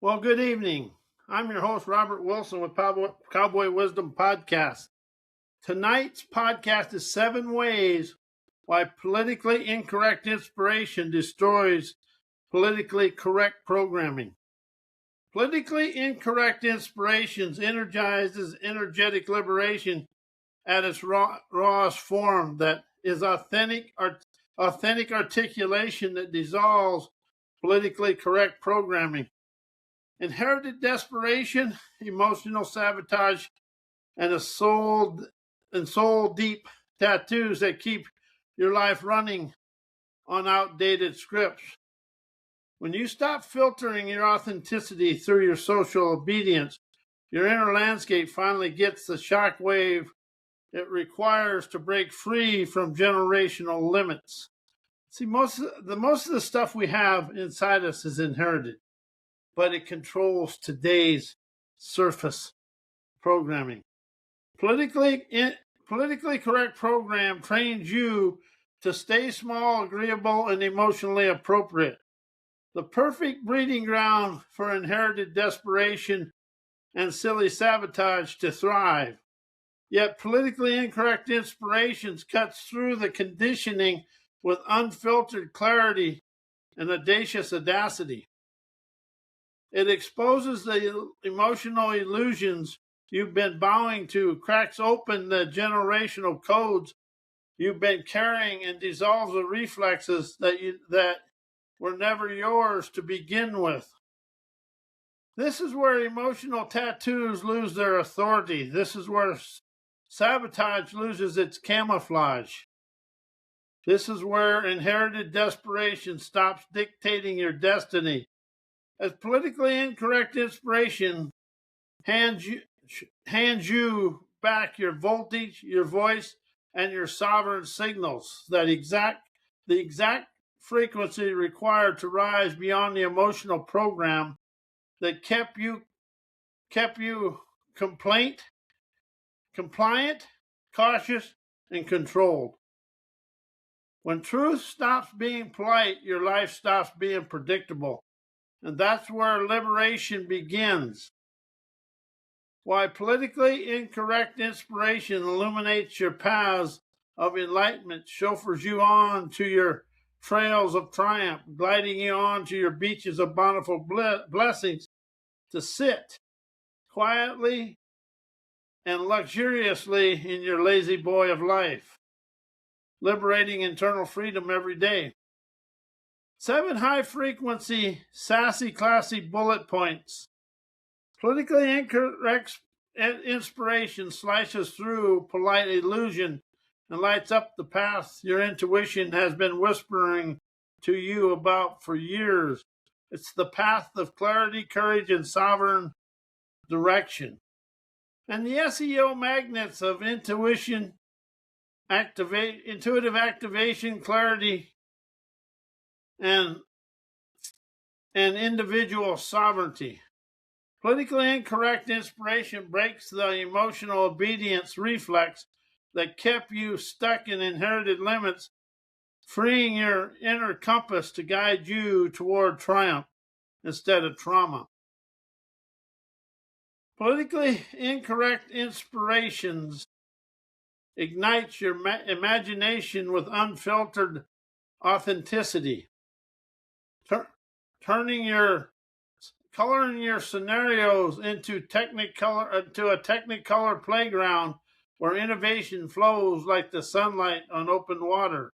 Well, good evening. I'm your host, Robert Wilson with Cowboy Wisdom Podcast. Tonight's podcast is 7 ways why politically incorrect inspiration destroys politically correct programming. Politically incorrect inspirations energizes energetic liberation at its rawest form that is authentic articulation that dissolves politically correct programming. Inherited desperation, emotional sabotage, and soul deep tattoos that keep your life running on outdated scripts. When you stop filtering your authenticity through your social obedience, your inner landscape finally gets the shock wave it requires to break free from generational limits. See, most of the stuff we have inside us is inherited, but it controls today's surface programming. Politically correct program trains you to stay small, agreeable, and emotionally appropriate. The perfect breeding ground for inherited desperation and silly sabotage to thrive. Yet politically incorrect inspirations cuts through the conditioning with unfiltered clarity and audacious audacity. It exposes the emotional illusions you've been bowing to, cracks open the generational codes you've been carrying, and dissolves the reflexes that were never yours to begin with. This is where emotional tattoos lose their authority. This is where sabotage loses its camouflage. This is where inherited desperation stops dictating your destiny. As politically incorrect inspiration hands you back your voltage, your voice, and your sovereign signals, the exact frequency required to rise beyond the emotional program that kept you compliant, cautious, and controlled. When truth stops being polite, your life stops being predictable. And that's where liberation begins. Why politically incorrect inspiration illuminates your paths of enlightenment, chauffeurs you on to your trails of triumph, gliding you on to your beaches of bountiful blessings, to sit quietly and luxuriously in your lazy boy of life, liberating internal freedom every day. 7 high-frequency, sassy, classy bullet points. Politically incorrect inspiration slices through polite illusion and lights up the path your intuition has been whispering to you about for years. It's the path of clarity, courage, and sovereign direction. And the SEO magnets of intuitive activation, clarity, and individual sovereignty. Politically incorrect inspiration breaks the emotional obedience reflex that kept you stuck in inherited limits, freeing your inner compass to guide you toward triumph instead of trauma. Politically incorrect inspirations ignites your imagination with unfiltered authenticity, coloring your scenarios into a technicolor playground where innovation flows like the sunlight on open water.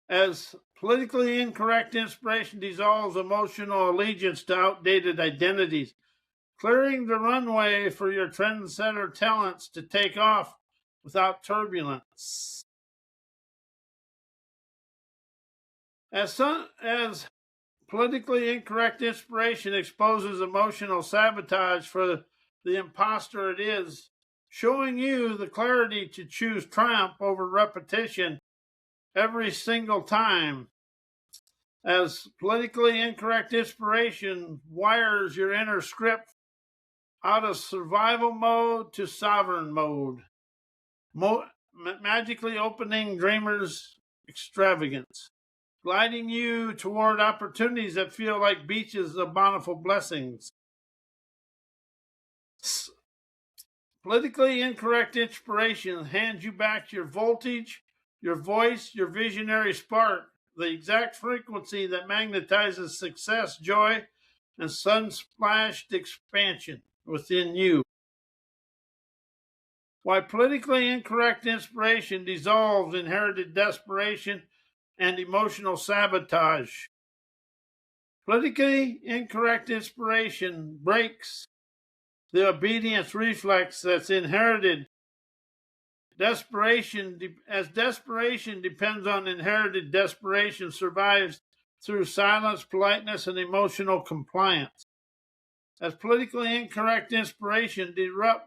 As politically incorrect inspiration dissolves emotional allegiance to outdated identities, clearing the runway for your trendsetter talents to take off without turbulence. As politically incorrect inspiration exposes emotional sabotage for the imposter it is, showing you the clarity to choose triumph over repetition every single time. As politically incorrect inspiration wires your inner script out of survival mode to sovereign mode, magically opening dreamers' extravagance. gliding you toward opportunities that feel like beaches of bountiful blessings. Politically incorrect inspiration hands you back your voltage, your voice, your visionary spark, the exact frequency that magnetizes success, joy, and sun-splashed expansion within you. Why politically incorrect inspiration dissolves inherited desperation and emotional sabotage. Politically incorrect inspiration breaks the obedience reflex that's inherited. Desperation depends on inherited desperation, survives through silence, politeness, and emotional compliance. As politically incorrect inspiration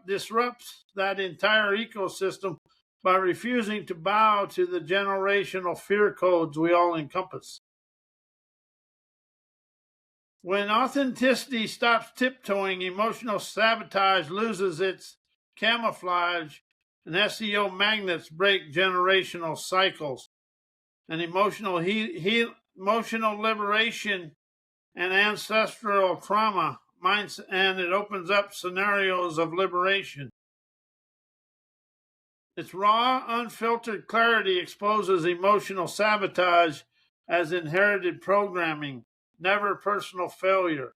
disrupts that entire ecosystem by refusing to bow to the generational fear codes we all encompass. When authenticity stops tiptoeing, emotional sabotage loses its camouflage, and SEO magnets break generational cycles. And emotional liberation and ancestral trauma, and it opens up scenarios of liberation. Its raw, unfiltered clarity exposes emotional sabotage as inherited programming, never personal failure.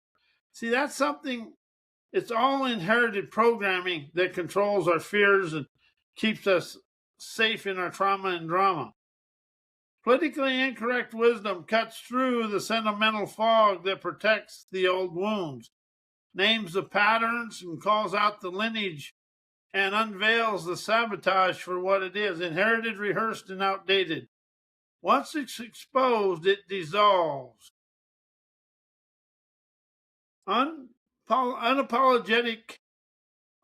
See, that's something, it's all inherited programming that controls our fears and keeps us safe in our trauma and drama. Politically incorrect wisdom cuts through the sentimental fog that protects the old wounds, names the patterns and calls out the lineage, and unveils the sabotage for what it is, inherited, rehearsed, and outdated. Once it's exposed, it dissolves. Unapologetic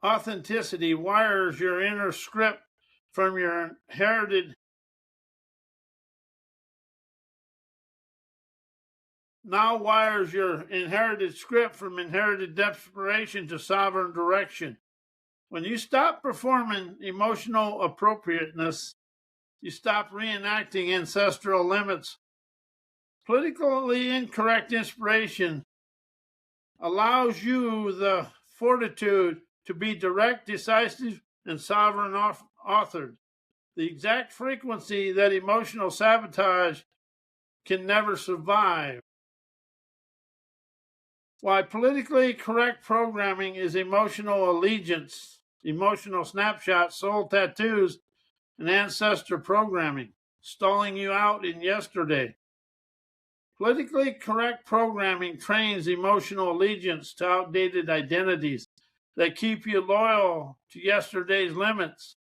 authenticity wires your inner script from your inherited. Now wires your inherited script from inherited desperation to sovereign direction. When you stop performing emotional appropriateness, you stop reenacting ancestral limits. Politically incorrect inspiration allows you the fortitude to be direct, decisive, and sovereign authored. The exact frequency that emotional sabotage can never survive. Why politically correct programming is emotional allegiance, emotional snapshots, soul tattoos, and ancestor programming, stalling you out in yesterday. Politically correct programming trains emotional allegiance to outdated identities that keep you loyal to yesterday's limits.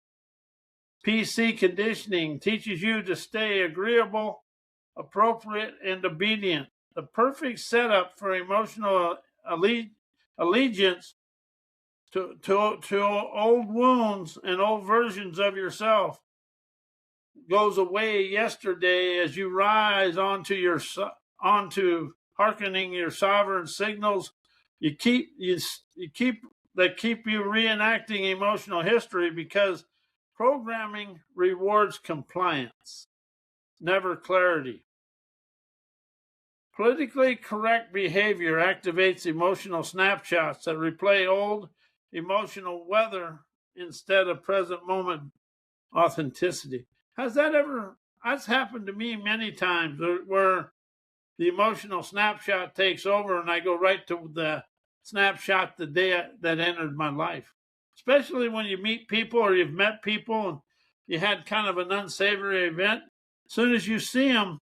PC conditioning teaches you to stay agreeable, appropriate, and obedient. The perfect setup for emotional allegiance to old wounds and old versions of yourself goes away yesterday as you rise onto hearkening your sovereign signals. You keep you keep you reenacting emotional history because programming rewards compliance, never clarity. Politically correct behavior activates emotional snapshots that replay old emotional weather instead of present moment authenticity. That's happened to me many times where the emotional snapshot takes over and I go right to the snapshot the day that entered my life. Especially when you meet people or you've met people and you had kind of an unsavory event. As soon as you see them,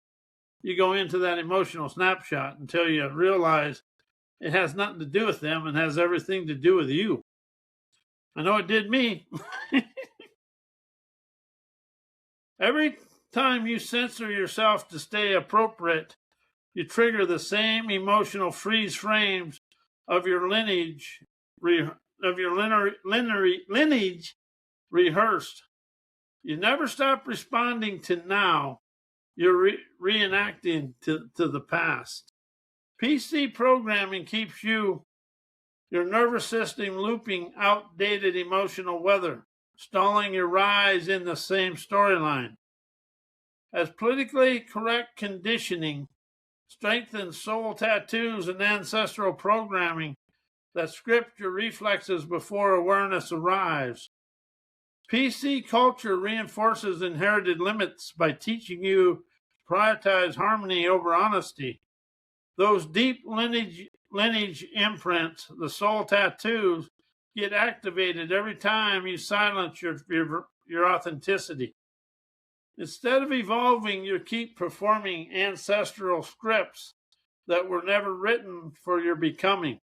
you go into that emotional snapshot until you realize it has nothing to do with them and has everything to do with you. I know it did me. Every time you censor yourself to stay appropriate, you trigger the same emotional freeze frames of your lineage rehearsed. You never stop responding to now. You're reenacting to the past. PC programming keeps your nervous system looping outdated emotional weather, stalling your rise in the same storyline. as politically correct conditioning strengthens soul tattoos and ancestral programming that script your reflexes before awareness arrives. PC culture reinforces inherited limits by teaching you to prioritize harmony over honesty. Those deep lineage imprints, the soul tattoos, get activated every time you silence your authenticity. Instead of evolving, you keep performing ancestral scripts that were never written for your becoming.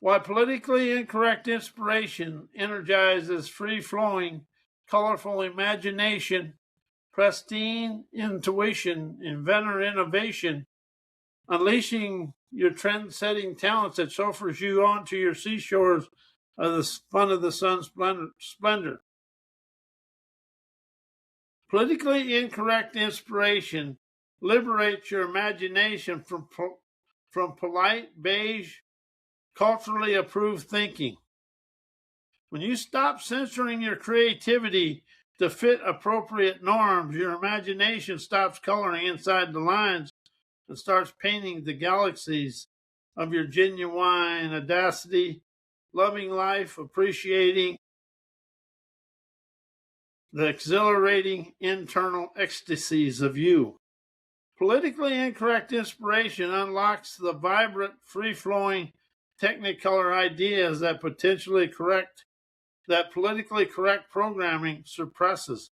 While politically incorrect inspiration energizes free-flowing, colorful imagination, pristine intuition, inventor innovation, unleashing your trend-setting talents that chauffeurs you onto your seashores of the fun of the sun's splendor. Politically incorrect inspiration liberates your imagination from polite, beige, culturally approved thinking. When you stop censoring your creativity to fit appropriate norms, your imagination stops coloring inside the lines and starts painting the galaxies of your genuine audacity, loving life, appreciating the exhilarating internal ecstasies of you. Politically incorrect inspiration unlocks the vibrant, free-flowing technicolor ideas that politically correct programming suppresses.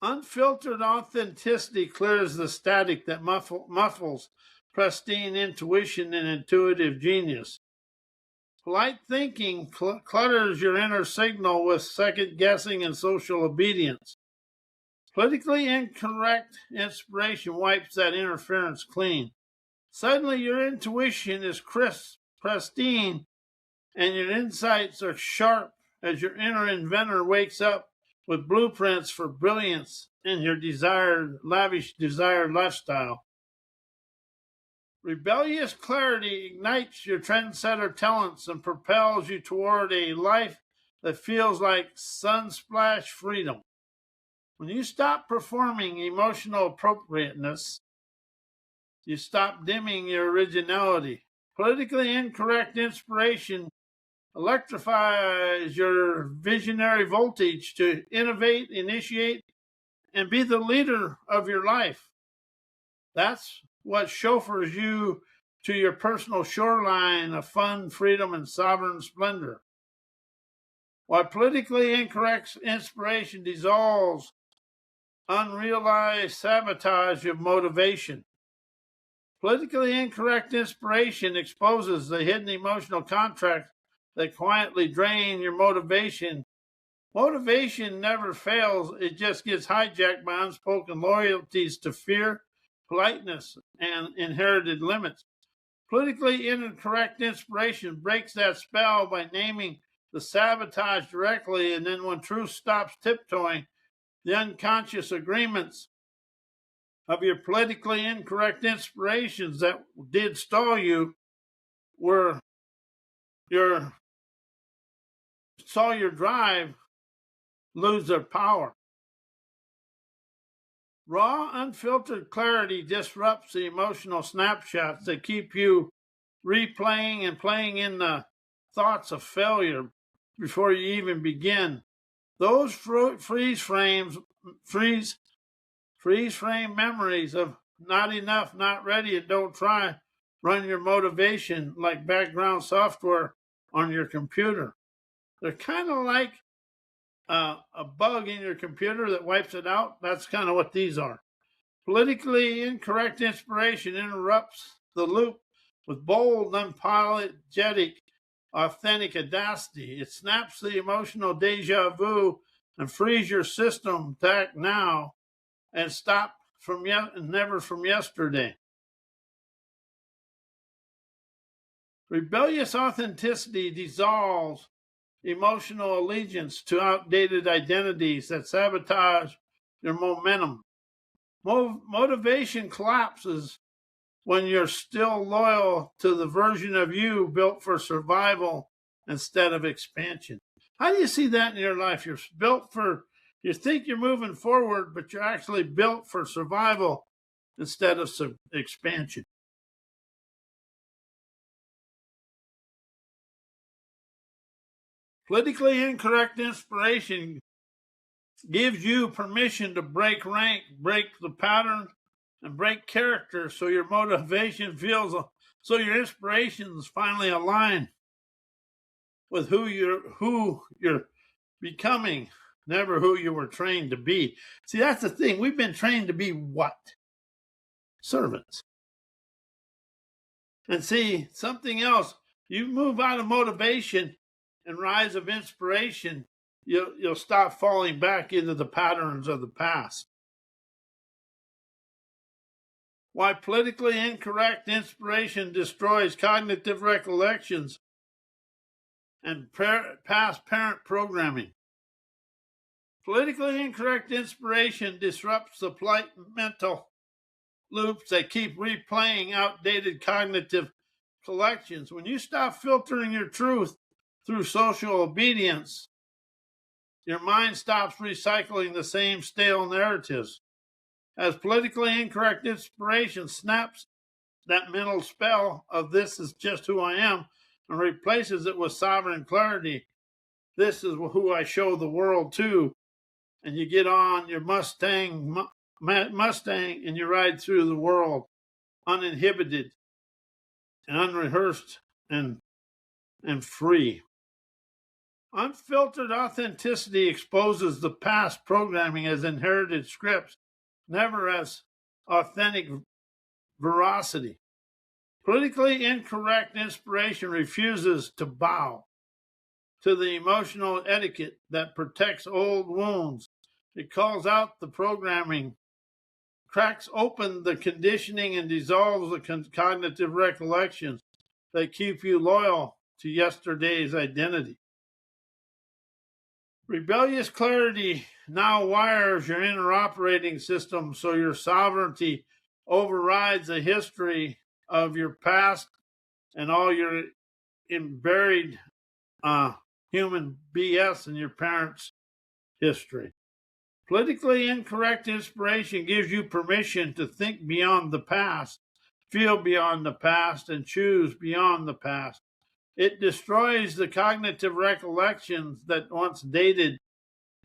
Unfiltered authenticity clears the static that muffles pristine intuition and intuitive genius. Polite thinking clutters your inner signal with second guessing and social obedience. Politically incorrect inspiration wipes that interference clean. Suddenly your intuition is crisp, pristine, and your insights are sharp as your inner inventor wakes up with blueprints for brilliance in your lavish desired lifestyle. Rebellious clarity ignites your trendsetter talents and propels you toward a life that feels like sunsplash freedom. When you stop performing emotional appropriateness, you stop dimming your originality. Politically incorrect inspiration electrifies your visionary voltage to innovate, initiate, and be the leader of your life. That's what chauffeurs you to your personal shoreline of fun, freedom, and sovereign splendor. While politically incorrect inspiration dissolves unrealized sabotage of motivation, politically incorrect inspiration exposes the hidden emotional contracts that quietly drain your motivation. Motivation never fails, it just gets hijacked by unspoken loyalties to fear, politeness, and inherited limits. Politically incorrect inspiration breaks that spell by naming the sabotage directly, and then when truth stops tiptoeing, the unconscious agreements of your politically incorrect inspirations that did stall you saw your drive lose their power. Raw, unfiltered clarity disrupts the emotional snapshots that keep you replaying and playing in the thoughts of failure before you even begin. Those freeze frame memories of not enough, not ready, and don't try run your motivation like background software on your computer. They're kind of like a bug in your computer that wipes it out. That's kind of what these are. Politically incorrect inspiration interrupts the loop with bold, unapologetic, authentic audacity. It snaps the emotional deja vu and frees your system to act now and stop never from yesterday. Rebellious authenticity dissolves emotional allegiance to outdated identities that sabotage your momentum. Motivation collapses when you're still loyal to the version of you built for survival instead of expansion. How do you see that in your life? You're built for, you think you're moving forward, but you're actually built for survival instead of expansion. Politically incorrect inspiration gives you permission to break rank, break the pattern, and break character so your motivation feels, so your inspirations finally align with who you're becoming, never who you were trained to be. See, that's the thing. We've been trained to be what? Servants. And see, something else, you move out of motivation and rise of inspiration, you'll stop falling back into the patterns of the past. Why politically incorrect inspiration destroys cognitive recollections and past parent programming. Politically incorrect inspiration disrupts the polite mental loops that keep replaying outdated cognitive collections. When you stop filtering your truth through social obedience, your mind stops recycling the same stale narratives. As politically incorrect inspiration snaps that mental spell of "this is just who I am" and replaces it with sovereign clarity. This is who I show the world to. And you get on your Mustang and you ride through the world uninhibited and unrehearsed and free. Unfiltered authenticity exposes the past programming as inherited scripts, never as authentic veracity. Politically incorrect inspiration refuses to bow to the emotional etiquette that protects old wounds. It calls out the programming, cracks open the conditioning, and dissolves the cognitive recollections that keep you loyal to yesterday's identity. Rebellious clarity now wires your inner operating system so your sovereignty overrides the history of your past and all your buried human BS in your parents' history. Politically incorrect inspiration gives you permission to think beyond the past, feel beyond the past, and choose beyond the past. It destroys the cognitive recollections that once dated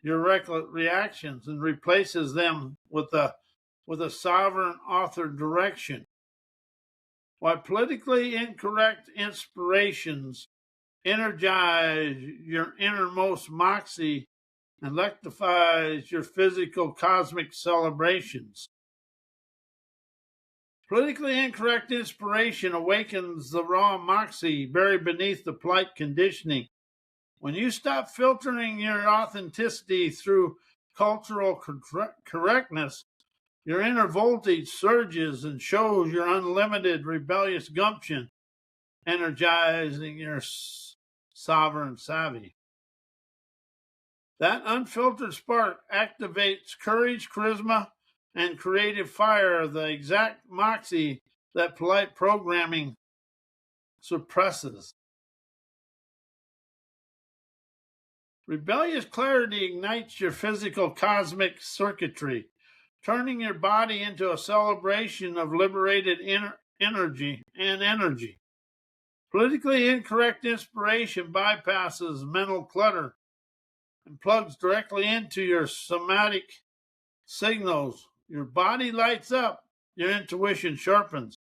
your reactions and replaces them with a sovereign author direction. While politically incorrect inspirations energize your innermost moxie and electrifies your physical cosmic celebrations. Politically incorrect inspiration awakens the raw moxie buried beneath the polite conditioning. When you stop filtering your authenticity through cultural correctness, your inner voltage surges and shows your unlimited rebellious gumption, energizing your sovereign savvy. That unfiltered spark activates courage, charisma, and creative fire, the exact moxie that polite programming suppresses. Rebellious clarity ignites your physical cosmic circuitry, turning your body into a celebration of liberated energy. Politically incorrect inspiration bypasses mental clutter and plugs directly into your somatic signals. Your body lights up, your intuition sharpens,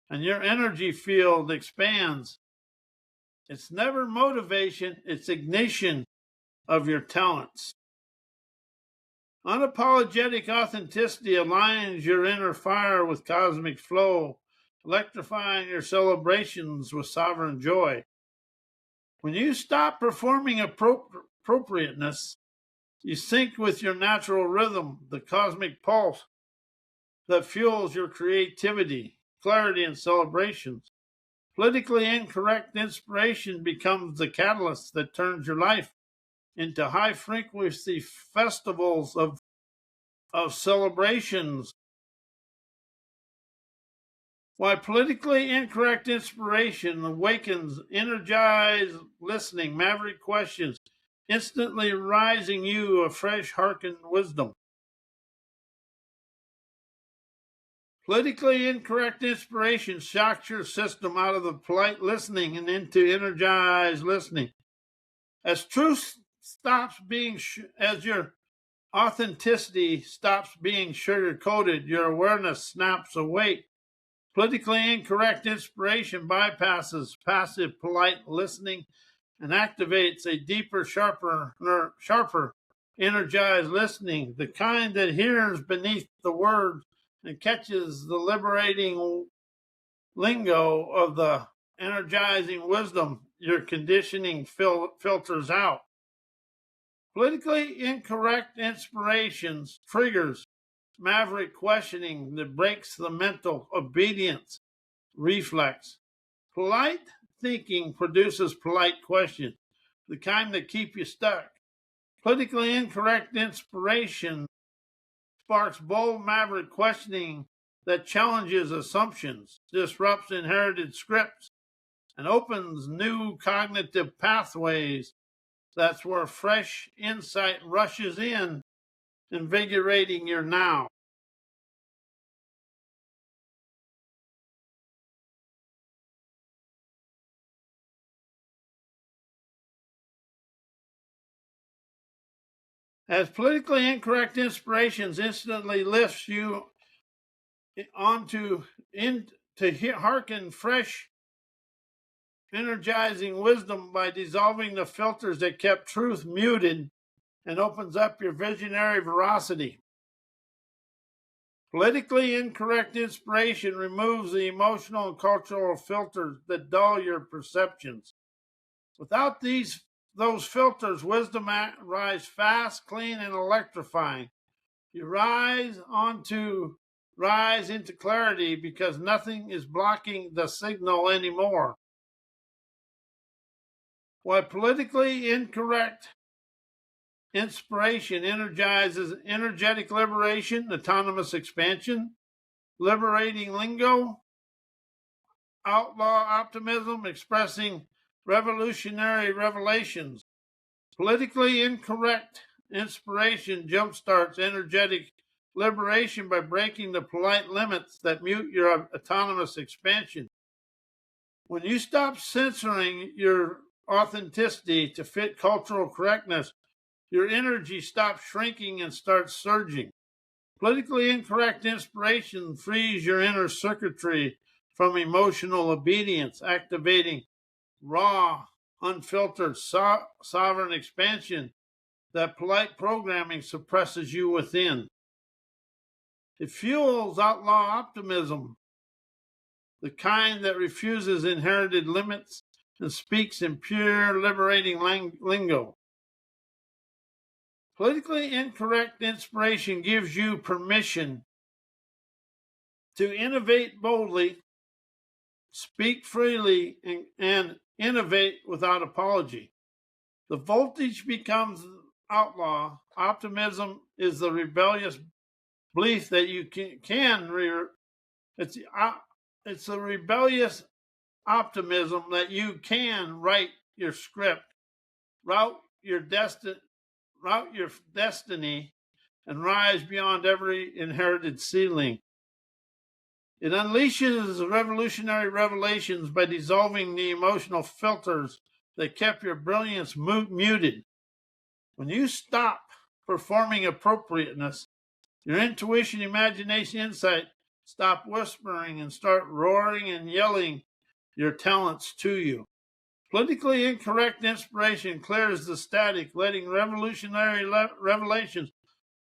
and your energy field expands. It's never motivation, it's ignition of your talents. Unapologetic authenticity aligns your inner fire with cosmic flow, electrifying your celebrations with sovereign joy. When you stop performing appropriateness, you sync with your natural rhythm, the cosmic pulse that fuels your creativity, clarity, and celebrations. Politically incorrect inspiration becomes the catalyst that turns your life into high-frequency festivals of celebrations. Why politically incorrect inspiration awakens energized listening, maverick questions, instantly rising you a fresh hearkened wisdom. Politically incorrect inspiration shocks your system out of the polite listening and into energized listening. As truth stops being, as your authenticity stops being sugar-coated, your awareness snaps awake. Politically incorrect inspiration bypasses passive, polite listening and activates a deeper, sharper, energized listening, the kind that hears beneath the words and catches the liberating lingo of the energizing wisdom your conditioning filters out. Politically incorrect inspirations triggers maverick questioning that breaks the mental obedience reflex. Polite thinking produces polite questions, the kind that keep you stuck. Politically incorrect inspiration sparks bold maverick questioning that challenges assumptions, disrupts inherited scripts, and opens new cognitive pathways. That's where fresh insight rushes in, invigorating your now. As politically incorrect inspirations instantly lifts you onto to hearken fresh, energizing wisdom by dissolving the filters that kept truth muted and opens up your visionary veracity. Politically incorrect inspiration removes the emotional and cultural filters that dull your perceptions. Without those filters, wisdom rise fast, clean, and electrifying. You rise into clarity because nothing is blocking the signal anymore. While politically incorrect inspiration energizes energetic liberation, autonomous expansion, liberating lingo, outlaw optimism, expressing revolutionary revelations. Politically incorrect inspiration jumpstarts energetic liberation by breaking the polite limits that mute your autonomous expansion. When you stop censoring your authenticity to fit cultural correctness, your energy stops shrinking and starts surging. Politically incorrect inspiration frees your inner circuitry from emotional obedience, activating raw, unfiltered, sovereign expansion that polite programming suppresses you within. It fuels outlaw optimism, the kind that refuses inherited limits and speaks in pure, liberating lingo. Politically incorrect inspiration gives you permission to innovate boldly, speak freely, and innovate without apology. The voltage becomes outlaw. Optimism is the rebellious belief that you it's a rebellious optimism that you can write your script, route your destiny, and rise beyond every inherited ceiling. It unleashes revolutionary revelations by dissolving the emotional filters that kept your brilliance muted. When you stop performing appropriateness, your intuition, imagination, insight stop whispering and start roaring and yelling your talents to you. Politically incorrect inspiration clears the static, letting revolutionary revelations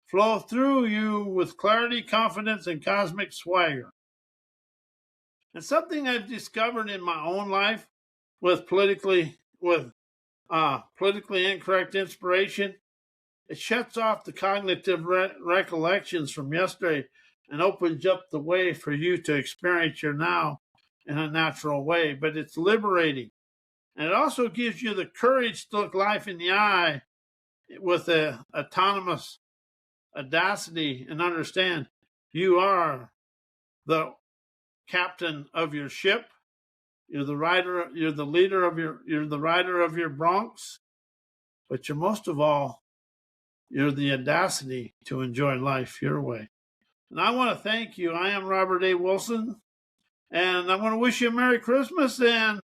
flow through you with clarity, confidence, and cosmic swagger. And something I've discovered in my own life with politically incorrect inspiration, it shuts off the cognitive recollections from yesterday and opens up the way for you to experience your now in a natural way. But it's liberating. And it also gives you the courage to look life in the eye with an autonomous audacity and understand you are the captain of your ship. You're the rider. You're the leader of your. You're the rider of your broncs. but you're most of all, you're the audacity to enjoy life your way. And I want to thank you. I am Robert A. Wilson, and I want to wish you a Merry Christmas, and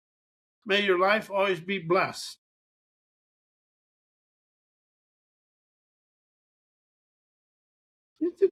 may your life always be blessed. You too.